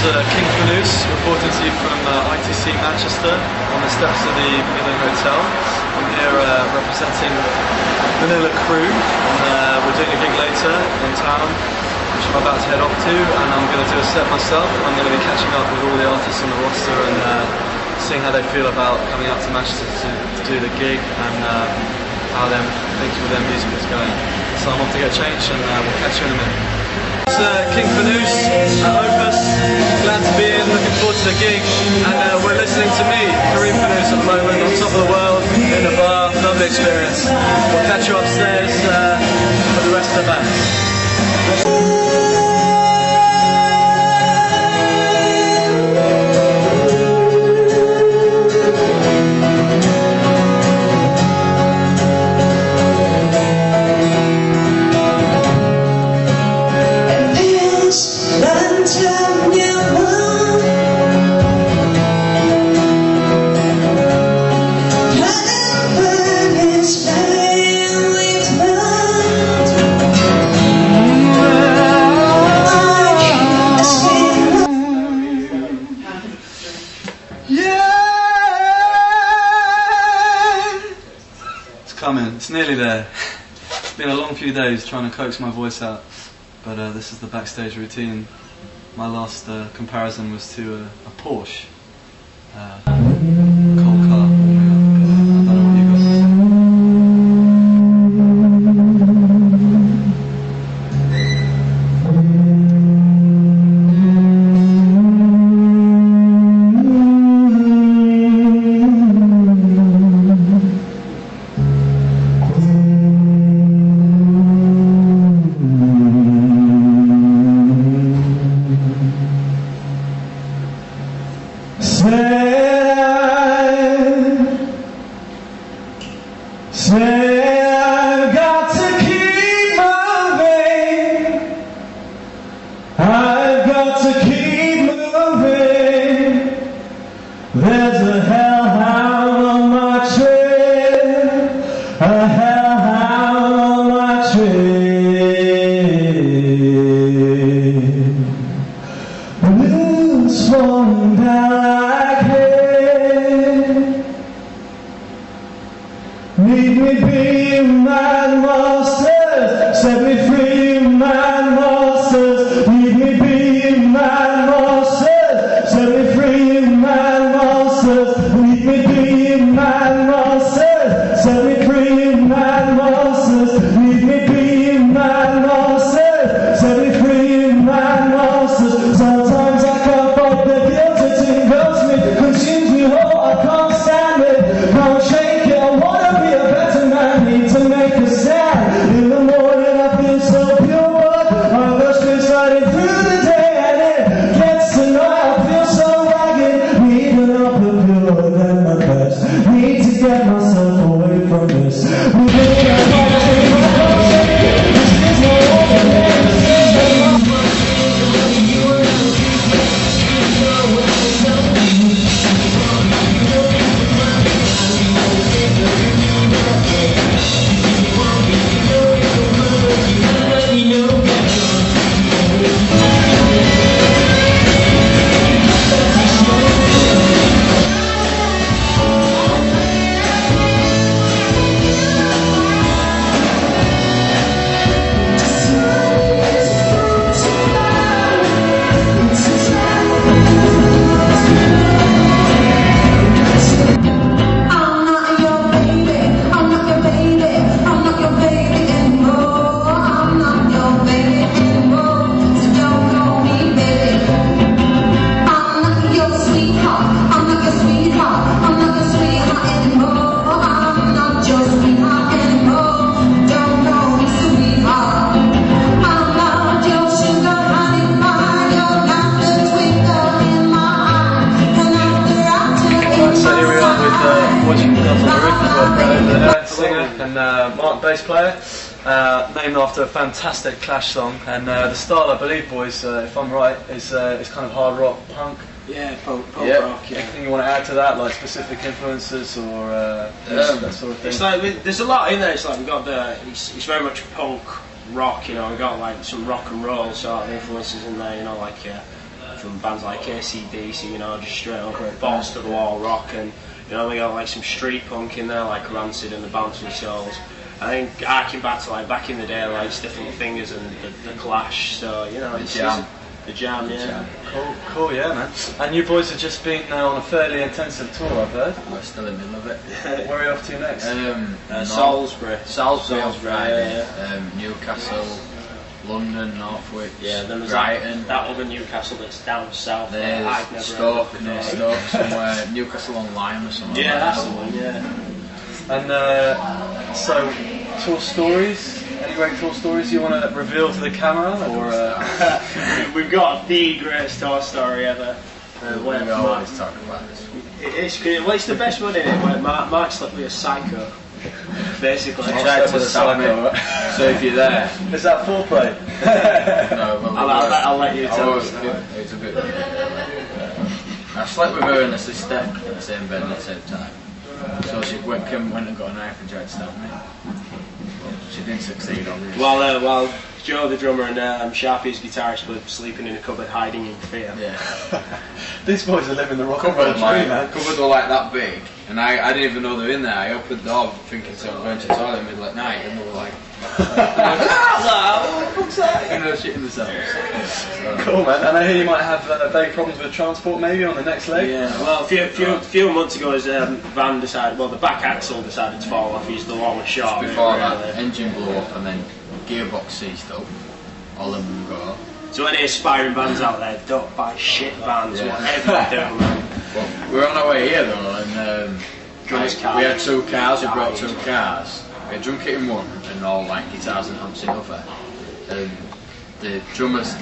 Reporting to you from ThCe Manchester on the steps of the Manilla Hotel. I'm here representing Manilla crew, and we're doing a gig later in town, which I'm about to head off to, and I'm going to do a set myself. I'm going to be catching up with all the artists on the roster and seeing how they feel about coming out to Manchester to do the gig and how things with their music is going. So I'm off to get changed, and we'll catch you in a minute. It's King Fanous at Opus, glad to be in, looking forward to the gig, and we're listening to me, City Pt1 at the moment, on top of the world, in a bar, lovely experience. We'll catch you upstairs for the rest of the band. It's nearly there. It's been a long few days trying to coax my voice out, but this is the backstage routine. My last comparison was to a Porsche. Cold car. I don't know what you guys Say I've got to keep moving. I've got to keep moving. There's a hellhound on my trail, a hellhound on my trail. Blues falling down like hail. Leave me be, mad monsters. Set me free, mad monsters. Leave me be, mad monsters. Set me free, mad monsters. Leave me be, mad monsters. Set me free, mad monsters. Leave me be, mad monsters. Set me free, mad monsters. Sometimes I can't fight the guilt, it engulfs me, consumes me whole. I can't stand it, can't shake it. I wanna be a better man, need to make a stand. In the morning I feel so pure, but my rush been sliding through the day, and it gets to night I feel so ragged. Leaving up a purer than my best. Need to get myself away from this. Moving a fight, I can't shake it. This is no ordinary sin. And Mark, bass player, named after a fantastic Clash song, and the style, I believe, boys, if I'm right, is kind of hard rock, punk. Yeah, punk yep. rock. Yeah. Anything you want to add to that, like specific influences or that sort of thing? It's like there's a lot in there. It's like we got it's very much punk rock, you know. We got like some rock and roll sort of influences in there, you know, like from bands like ThCe, you know, just straight up balls to the wall rock, and you know we got like some street punk in there like Rancid and the Bouncing Souls. I think harking back to like back in the day, like Stiff Little Fingers and the Clash. So you know, it's the jam, yeah. Cool, yeah, man. And you boys have just been on a fairly intensive tour, I've heard. We're still in the middle of it. Where are you off to next? Salisbury, Friday. Newcastle, London, Northwich, then there's Brighton. that other Newcastle that's down south. There's I've never Stoke, heard of Stoke somewhere, Newcastle on Lyme or something. Yeah, that's the one, yeah. And so, tour stories? Any great tour stories you want to reveal to the camera? Or we've got the greatest tour story ever. We always talk about this. It's the best one in it, where Mark slept with a psycho. Basically, I tried to stop me. So if you're there, is that foreplay? No, well, I'll let you tell us. It's a bit. I slept with her and her sister in the same bed at the same time. So she went and got a knife and tried to stab me. She didn't succeed, obviously. Well, Joe the drummer and Sharpie's guitarist were sleeping in a cupboard, hiding in fear. Yeah. These boys are living the rock and roll dream, man. Cupboard were like that big, and I didn't even know they were in there. I opened the door thinking so I'm going to the toilet in the middle at night, and they were like, you know, shit in themselves. Cool, man. And I hear you might have vague problems with transport maybe on the next leg? Yeah, well, a few months ago his van decided, the back axle decided to fall off. He's the long and short. Before that, engine blew up and then gearbox seized up. All of them go. So any aspiring bands out there, don't buy shit vans, whatever you do, man. Well, we're on our way here though, and we had 2 cars, we brought 2 cars. We had drum kit in one and all like guitars and amps in other. The drummer's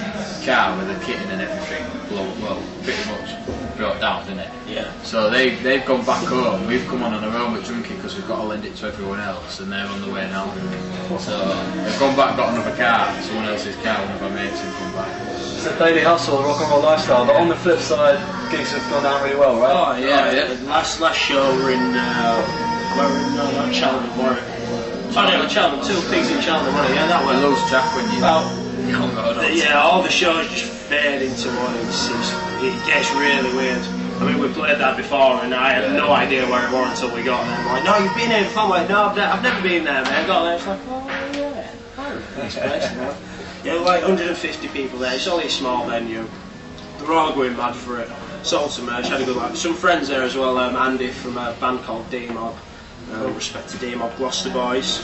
car with the kitting and everything pretty much brought down, didn't it? Yeah. So they've gone back home, we've come on our own with drum kit because we've got to lend it to everyone else, and they're on the way now. So they've gone back, got another car, someone else's car, one of our mates who come back. It's a daily hustle, a rock and roll lifestyle, but on the flip side, gigs have gone down really well, right? Oh yeah, last show we're in, not Cheltenham, Warwick. Oh no, Cheltenham, 2 Pigs in Cheltenham, wasn't it? Yeah, that You one. lose track when you can't go down. Yeah, all the shows just fade into one. It gets really weird. I mean, we played that before, and I had no idea where it was until we got there. I'm like, no, you've been here before. I'm like, no, I've never been there, man. I got there, it's like, oh yeah, nice place, you know. Yeah, like 150 people there. It's only a small venue. They're all going mad for it. Sold some merch, had a good laugh. Some friends there as well. Andy from a band called D-Mob. Respect to D-Mob, Gloucester boys.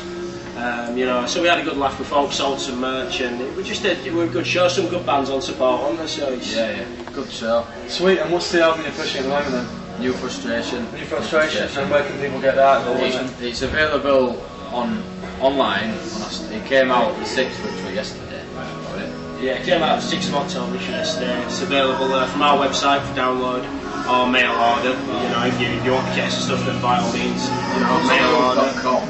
You know, so we had a good laugh with folks, sold some merch, and it was a good show. Some good bands on support, wasn't there? So yeah, good show. Sweet. And what's the album you're pushing at the moment then? New Frustration. New Frustration. And where can people get that? It's available online. It came out the 6th, which was yesterday. Yeah, it came out the 6th of October, which was yesterday. It's available from our website for download or mail order. You know, if you want to get some stuff, then by all means, you know, mail order. Good.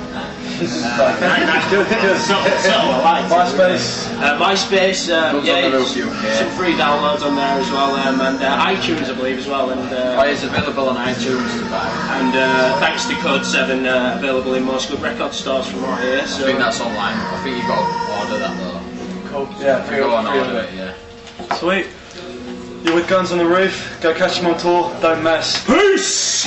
So I like MySpace. MySpace, some free downloads on there as well, and iTunes, I believe, as well. And it's available on iTunes to buy. And thanks to Code 7, available in most good record stores from right here. So I think that's online. I think you've got to order that though. Cool. Yeah, Go on order it. Yeah. Sweet. You're with Guns on the Roof. Go catch them on tour. Don't mess. Peace!